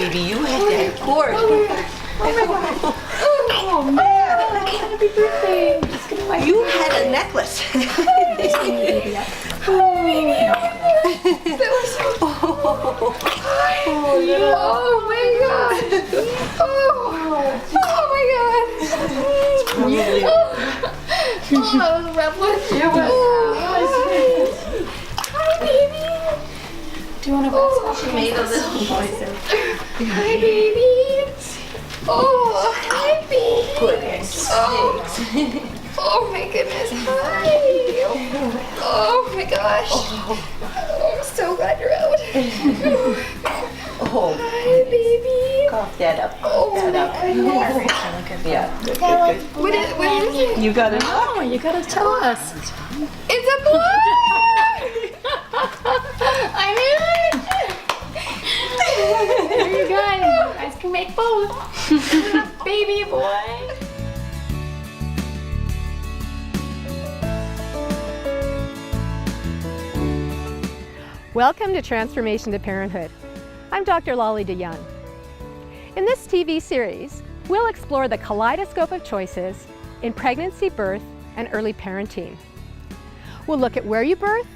baby, you had that cord. Oh man! Happy birthday! You had a necklace. Oh my god! Oh my god! Oh, that was revelation. Hi, baby. Do you want to go? She made a little noise. Hi, baby. Oh, hi, baby. Goodness. Oh my goodness. Hi. Oh my gosh. Oh, I'm so glad you're out. Oh, Hi, baby. cough that up. Oh That up. my goodness. Yeah, good, good, good. What is it? You got it. Oh, you gotta tell us. It's a boy! I knew it! There you go. You guys can make both. Baby boy. Welcome to Transformation to Parenthood. I'm Dr. Lolly DeYoung. In this TV series, we'll explore the kaleidoscope of choices in pregnancy, birth, and early parenting. We'll look at where you birth,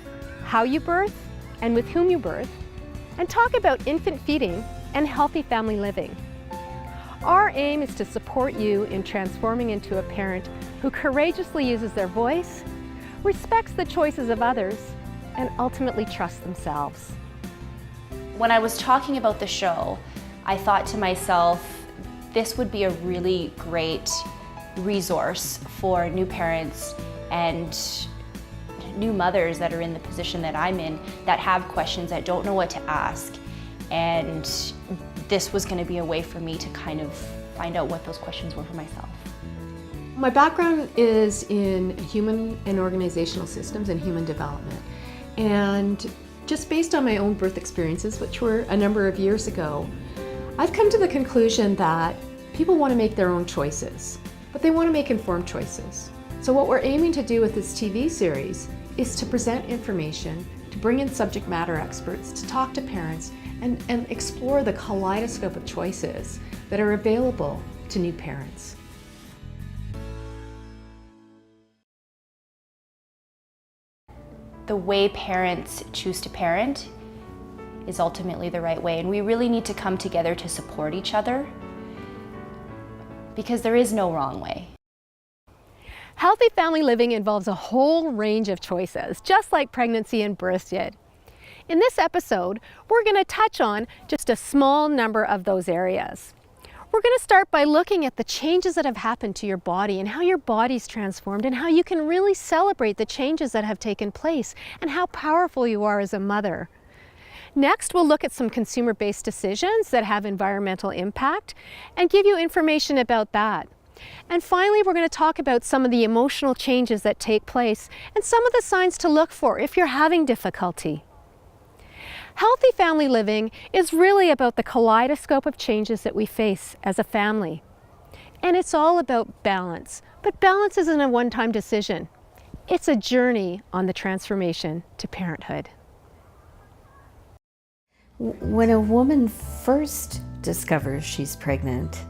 how you birth, and with whom you birth, and talk about infant feeding and healthy family living. Our aim is to support you in transforming into a parent who courageously uses their voice, respects the choices of others, and ultimately trusts themselves. When I was talking about the show, I thought to myself, this would be a really great resource for new parents and new mothers that are in the position that I'm in, that have questions, that don't know what to ask. And this was going to be a way for me to kind of find out what those questions were for myself. My background is in human and organizational systems and human development. And just based on my own birth experiences, which were a number of years ago, I've come to the conclusion that people want to make their own choices, but they want to make informed choices. So what we're aiming to do with this TV series is to present information, to bring in subject matter experts, to talk to parents, and explore the kaleidoscope of choices that are available to new parents. The way parents choose to parent is ultimately the right way, and we really need to come together to support each other, because there is no wrong way. Healthy family living involves a whole range of choices, just like pregnancy and birth did. In this episode, we're going to touch on just a small number of those areas. We're going to start by looking at the changes that have happened to your body and how your body's transformed and how you can really celebrate the changes that have taken place and how powerful you are as a mother. Next, we'll look at some consumer-based decisions that have environmental impact and give you information about that. And finally, we're going to talk about some of the emotional changes that take place and some of the signs to look for if you're having difficulty. Healthy family living is really about the kaleidoscope of changes that we face as a family. And it's all about balance. But balance isn't a one-time decision. It's a journey on the transformation to parenthood. When a woman first discovers she's pregnant,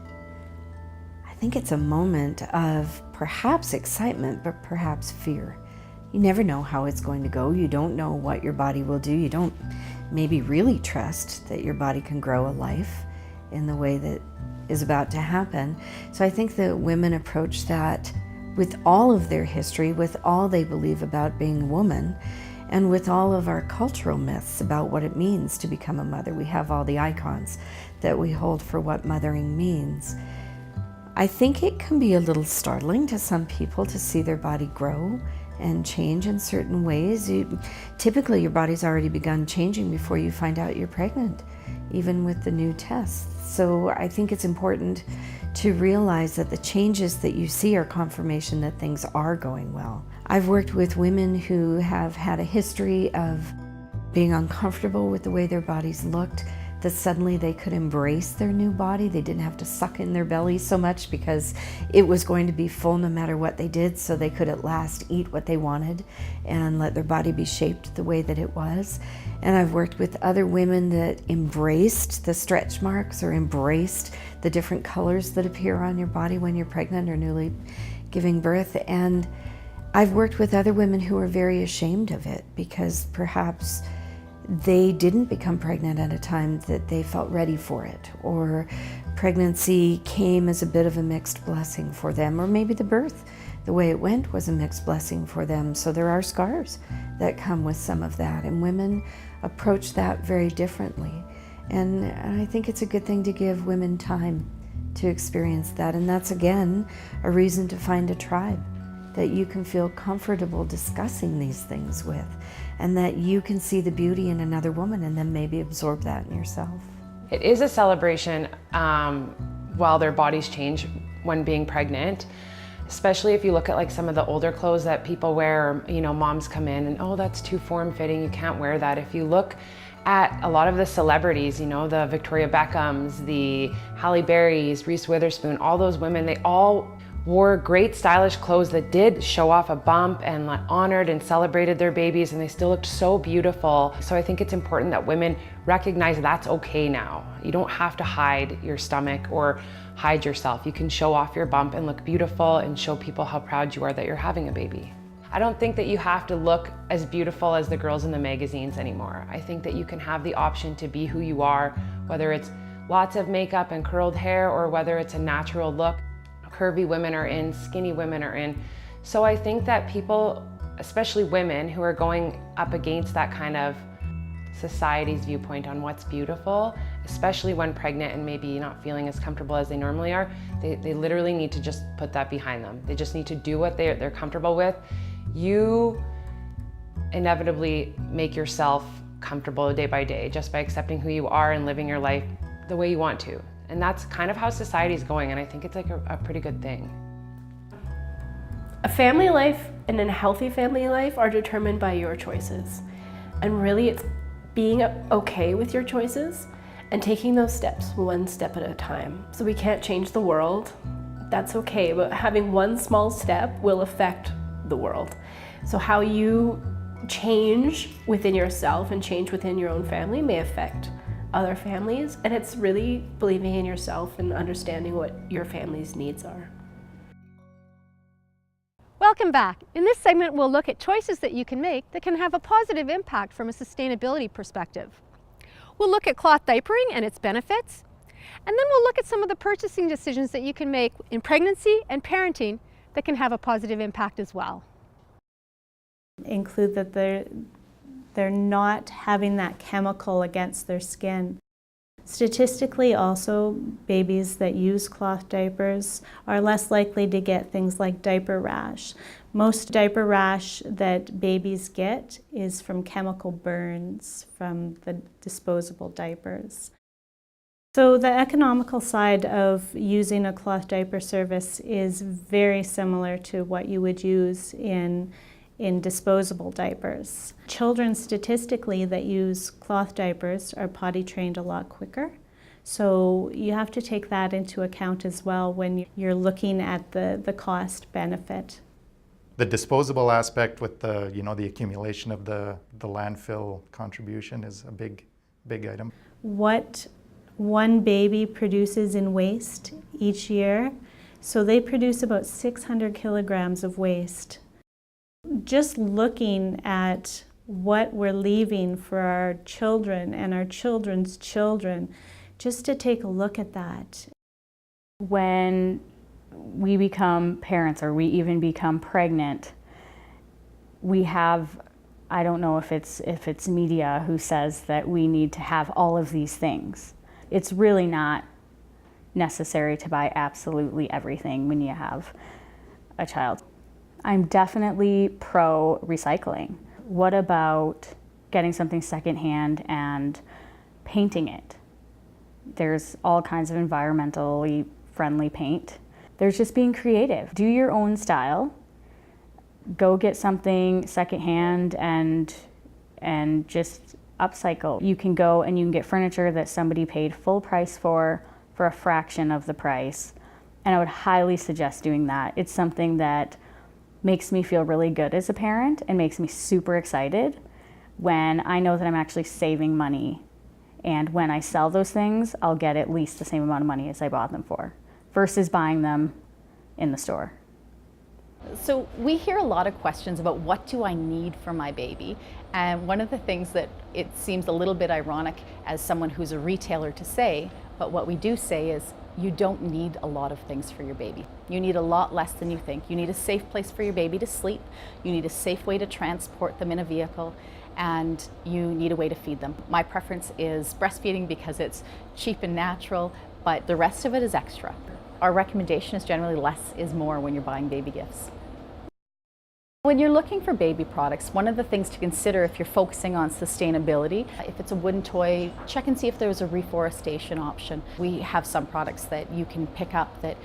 I think it's a moment of perhaps excitement, but perhaps fear. You never know how it's going to go. You don't know what your body will do. You don't maybe really trust that your body can grow a life in the way that is about to happen. So I think that women approach that with all of their history, with all they believe about being a woman, and with all of our cultural myths about what it means to become a mother. We have all the icons that we hold for what mothering means. I think it can be a little startling to some people to see their body grow and change in certain ways. Typically, your body's already begun changing before you find out you're pregnant, even with the new tests. So I think it's important to realize that the changes that you see are confirmation that things are going well. I've worked with women who have had a history of being uncomfortable with the way their bodies looked, that suddenly they could embrace their new body. They didn't have to suck in their belly so much because it was going to be full no matter what they did, so they could at last eat what they wanted and let their body be shaped the way that it was. And I've worked with other women that embraced the stretch marks or embraced the different colors that appear on your body when you're pregnant or newly giving birth. And I've worked with other women who are very ashamed of it because perhaps they didn't become pregnant at a time that they felt ready for it, or pregnancy came as a bit of a mixed blessing for them, or maybe the birth, the way it went, was a mixed blessing for them. So there are scars that come with some of that, and women approach that very differently. And I think it's a good thing to give women time to experience that, and that's again a reason to find a tribe that you can feel comfortable discussing these things with, and that you can see the beauty in another woman and then maybe absorb that in yourself. It is a celebration while their bodies change when being pregnant, especially if you look at like some of the older clothes that people wear, or, you know, moms come in and, oh, that's too form-fitting, you can't wear that. If you look at a lot of the celebrities, you know, the Victoria Beckhams, the Halle Berrys, Reese Witherspoon, all those women, they all wore great stylish clothes that did show off a bump and like honored and celebrated their babies, and they still looked so beautiful. So I think it's important that women recognize that's okay now. You don't have to hide your stomach or hide yourself. You can show off your bump and look beautiful and show people how proud you are that you're having a baby. I don't think that you have to look as beautiful as the girls in the magazines anymore. I think that you can have the option to be who you are, whether it's lots of makeup and curled hair or whether it's a natural look. Curvy women are in, skinny women are in. So I think that people, especially women who are going up against that kind of society's viewpoint on what's beautiful, especially when pregnant and maybe not feeling as comfortable as they normally are, they literally need to just put that behind them. They just need to do what they're comfortable with. You inevitably make yourself comfortable day by day just by accepting who you are and living your life the way you want to. And that's kind of how society's going, and I think it's like a pretty good thing. A family life and a healthy family life are determined by your choices. And really it's being okay with your choices and taking those steps one step at a time. So we can't change the world, that's okay, but having one small step will affect the world. So how you change within yourself and change within your own family may affect other families, and it's really believing in yourself and understanding what your family's needs are. Welcome back. In this segment, we'll look at choices that you can make that can have a positive impact from a sustainability perspective. We'll look at cloth diapering and its benefits, and then we'll look at some of the purchasing decisions that you can make in pregnancy and parenting that can have a positive impact as well. Include that they're not having that chemical against their skin. Statistically also, babies that use cloth diapers are less likely to get things like diaper rash. Most diaper rash that babies get is from chemical burns from the disposable diapers. So the economical side of using a cloth diaper service is very similar to what you would use in disposable diapers. Children statistically that use cloth diapers are potty trained a lot quicker. So you have to take that into account as well when you're looking at the cost benefit. The disposable aspect with the, the accumulation of the landfill contribution is a big item. What one baby produces in waste each year, so they produce about 600 kilograms of waste. Just looking at what we're leaving for our children and our children's children, just to take a look at that. When we become parents or we even become pregnant, we have, I don't know if it's media who says that we need to have all of these things. It's really not necessary to buy absolutely everything when you have a child. I'm definitely pro recycling. What about getting something secondhand and painting it? There's all kinds of environmentally friendly paint. There's just being creative. Do your own style. Go get something secondhand and just upcycle. You can go and you can get furniture that somebody paid full price for a fraction of the price. And I would highly suggest doing that. It's something that makes me feel really good as a parent and makes me super excited when I know that I'm actually saving money. And when I sell those things, I'll get at least the same amount of money as I bought them for, versus buying them in the store. So we hear a lot of questions about what do I need for my baby? And one of the things that it seems a little bit ironic as someone who's a retailer to say, but what we do say is you don't need a lot of things for your baby. You need a lot less than you think. You need a safe place for your baby to sleep. You need a safe way to transport them in a vehicle. And you need a way to feed them. My preference is breastfeeding because it's cheap and natural, but the rest of it is extra. Our recommendation is generally less is more when you're buying baby gifts. When you're looking for baby products, one of the things to consider if you're focusing on sustainability, if it's a wooden toy, check and see if there's a reforestation option. We have some products that you can pick up that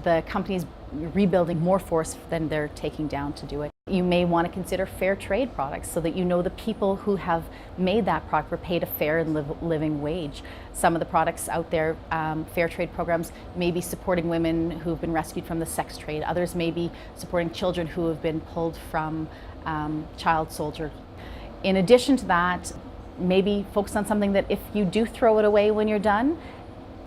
the company's rebuilding more forest than they're taking down to do it. You may want to consider fair trade products so that you know the people who have made that product were paid a fair and living wage. Some of the products out there, fair trade programs, may be supporting women who've been rescued from the sex trade. Others may be supporting children who have been pulled from child soldier. In addition to that, maybe focus on something that if you do throw it away when you're done,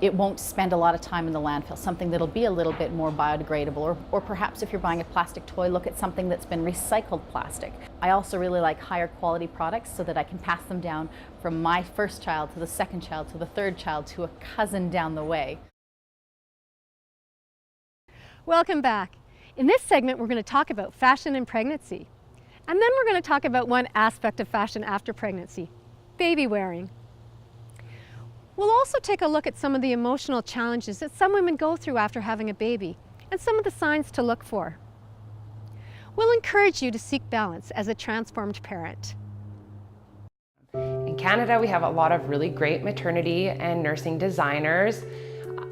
it won't spend a lot of time in the landfill, something that'll be a little bit more biodegradable. Or perhaps if you're buying a plastic toy, look at something that's been recycled plastic. I also really like higher quality products so that I can pass them down from my first child to the second child to the third child to a cousin down the way. Welcome back. In this segment, we're going to talk about fashion and pregnancy. And then we're going to talk about one aspect of fashion after pregnancy, baby wearing. We'll also take a look at some of the emotional challenges that some women go through after having a baby and some of the signs to look for. We'll encourage you to seek balance as a transformed parent. In Canada, we have a lot of really great maternity and nursing designers.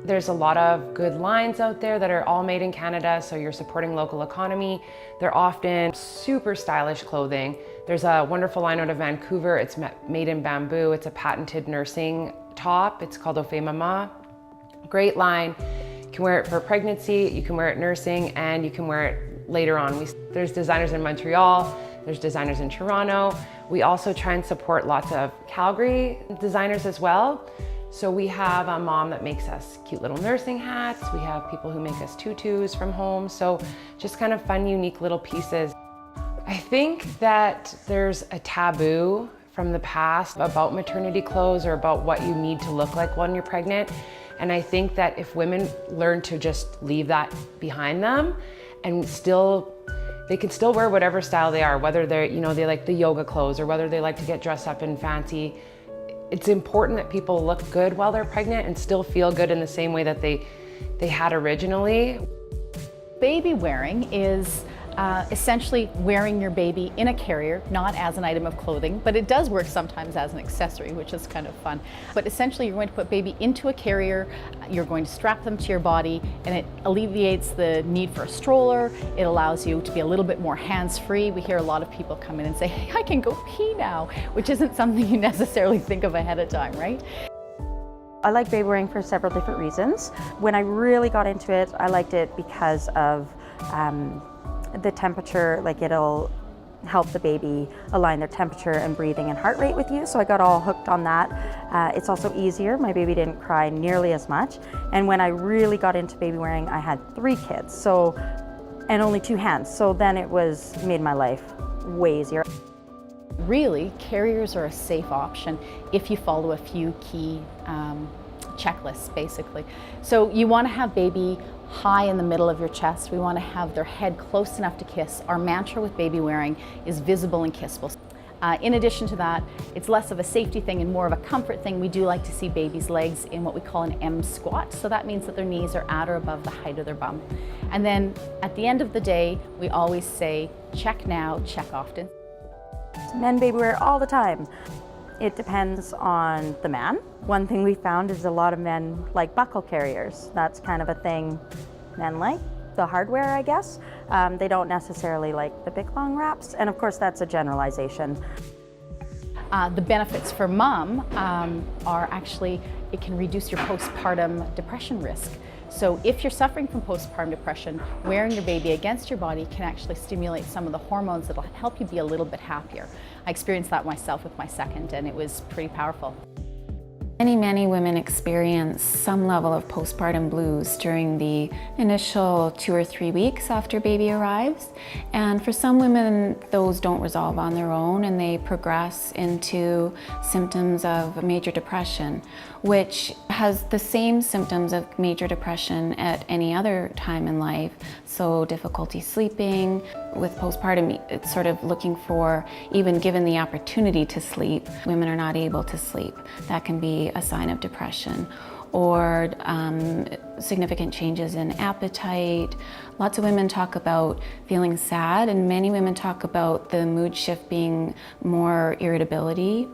There's a lot of good lines out there that are all made in Canada, so you're supporting local economy. They're often super stylish clothing. There's a wonderful line out of Vancouver. It's made in bamboo. It's a patented nursing top. It's called Au Fait Mama. Great line. You can wear it for pregnancy, you can wear it nursing, and you can wear it later on. There's designers in Montreal, there's designers in Toronto. We also try and support lots of Calgary designers as well. So we have a mom that makes us cute little nursing hats. We have people who make us tutus from home. So just kind of fun, unique little pieces. I think that there's a taboo from the past about maternity clothes or about what you need to look like when you're pregnant. And I think that if women learn to just leave that behind them and they can still wear whatever style they are, whether they're, they like the yoga clothes or whether they like to get dressed up in fancy. It's important that people look good while they're pregnant and still feel good in the same way that they had originally. Baby wearing is essentially wearing your baby in a carrier, not as an item of clothing, but it does work sometimes as an accessory, which is kind of fun. But essentially you're going to put baby into a carrier, you're going to strap them to your body, and it alleviates the need for a stroller. It allows you to be a little bit more hands-free. We hear a lot of people come in and say, hey, I can go pee now, which isn't something you necessarily think of ahead of time, right? I like baby wearing for several different reasons. When I really got into it, I liked it because of the temperature, like it'll help the baby align their temperature and breathing and heart rate with you. So I got all hooked on that. It's also easier. My baby didn't cry nearly as much. And when I really got into baby wearing, I had 3 kids, and only 2 hands. So then it made my life way easier. Really, carriers are a safe option if you follow a few key checklists, basically. So you want to have baby high in the middle of your chest. We want to have their head close enough to kiss. Our mantra with baby wearing is visible and kissable. In addition to that, it's less of a safety thing and more of a comfort thing. We do like to see babies' legs in what we call an M squat. So that means that their knees are at or above the height of their bum. And then at the end of the day, we always say, check now, check often. Men baby wear all the time. It depends on the man. One thing we found is a lot of men like buckle carriers. That's kind of a thing men like. The hardware, I guess. They don't necessarily like the big long wraps. And of course, that's a generalization. The benefits for mom are actually, it can reduce your postpartum depression risk. So if you're suffering from postpartum depression, wearing your baby against your body can actually stimulate some of the hormones that will help you be a little bit happier. I experienced that myself with my second, and it was pretty powerful. Many women experience some level of postpartum blues during the initial 2 or 3 weeks after baby arrives. And for some women, those don't resolve on their own and they progress into symptoms of major depression, which has the same symptoms of major depression at any other time in life. So difficulty sleeping. With postpartum, it's sort of looking for, even given the opportunity to sleep, women are not able to sleep. That can be a sign of depression. Or significant changes in appetite. Lots of women talk about feeling sad, and many women talk about the mood shift being more irritability.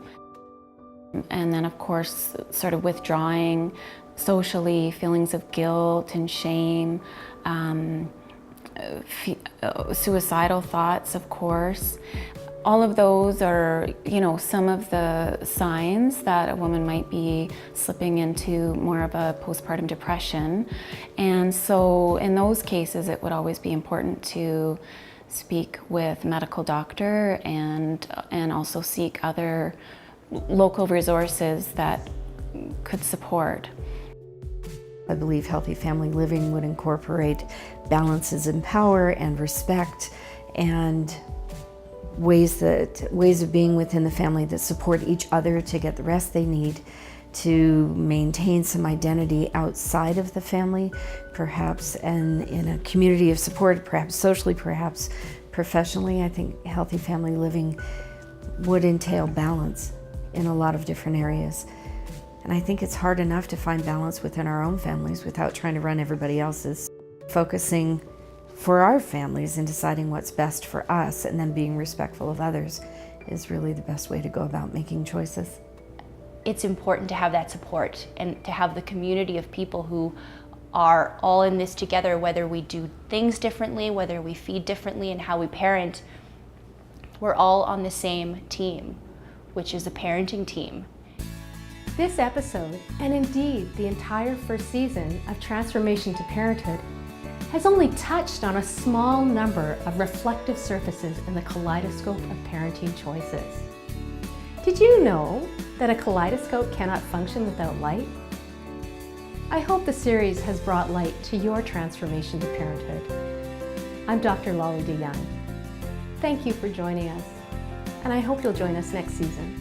And then of course, sort of withdrawing socially, feelings of guilt and shame, suicidal thoughts, of course. All of those are, some of the signs that a woman might be slipping into more of a postpartum depression. And so in those cases, it would always be important to speak with a medical doctor and also seek other local resources that could support. I believe healthy family living would incorporate balances in power and respect and ways of being within the family that support each other to get the rest they need, to maintain some identity outside of the family, perhaps, and in a community of support, perhaps socially, perhaps professionally. I think healthy family living would entail balance in a lot of different areas. And I think it's hard enough to find balance within our own families without trying to run everybody else's. Focusing for our families and deciding what's best for us and then being respectful of others is really the best way to go about making choices. It's important to have that support and to have the community of people who are all in this together, whether we do things differently, whether we feed differently and how we parent. We're all on the same team, which is a parenting team. This episode, and indeed the entire first season of Transformation to Parenthood, has only touched on a small number of reflective surfaces in the kaleidoscope of parenting choices. Did you know that a kaleidoscope cannot function without light? I hope the series has brought light to your transformation to parenthood. I'm Dr. Lolly DeYoung. Thank you for joining us, and I hope you'll join us next season.